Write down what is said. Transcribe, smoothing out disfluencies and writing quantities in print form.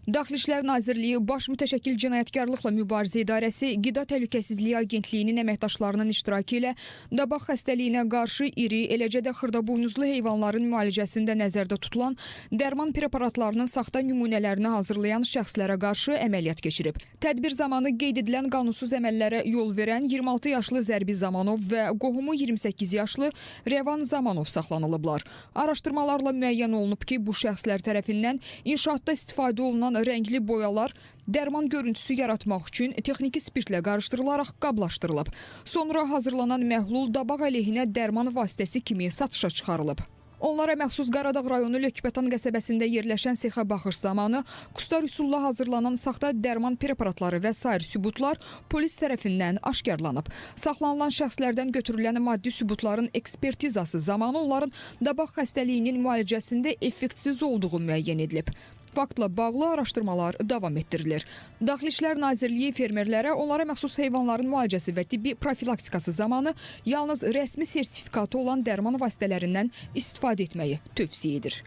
Daxili İşlər Nazirliyi Baş Mütəşəkkil Cinayətkarlıqla Mübarizə İdarəsi Qida Təhlükəsizliyi Agentliyinin əməkdaşlarının iştirakı ilə dabaq xəstəliyinə qarşı iri, eləcə də xırdabuynuzlu heyvanların müalicəsində nəzərdə tutulan dərman preparatlarının saxta nümunələrini hazırlayan şəxslərə qarşı əməliyyat keçirib. Tədbir zamanı qeyd edilən qanunsuz əməllərə yol verən 26 yaşlı Zərbi Zamanov və qohumu 28 yaşlı Revan Zamanov saxlanılıblar. Araşdırmalarla müəyyən olunub ki, bu şəxslər tərəfindən inşaatda istifadə olunan rəngli boyalar dərman görüntüsü yaratmaq üçün texniki spirtlə qarışdırılaraq qablaşdırılıb. Sonra hazırlanan məhlul dabaq əleyhinə dərman vasitəsi kimi satışa çıxarılıb. Onlara məxsus Qaradağ rayonu Lökbətan qəsəbəsində yerləşən sexə baxış zamanı kustar üsulla hazırlanan saxta dərman preparatları və sair sübutlar polis tərəfindən aşkarlanıb. Saxlanılan şəxslərdən götürülən maddi sübutların ekspertizası zamanı onların dabaq xəstəliyinin müalicəsində effektsiz olduğu müəyyən edilib. Faktla bağlı araşdırmalar davam etdirilir. Daxili İşlər Nazirliyi fermerlərə onlara məxsus heyvanların müalicəsi və tibbi profilaktikası zamanı yalnız rəsmi sertifikatı olan dərman vasitələrindən istifadə etməyi tövsiyə edir.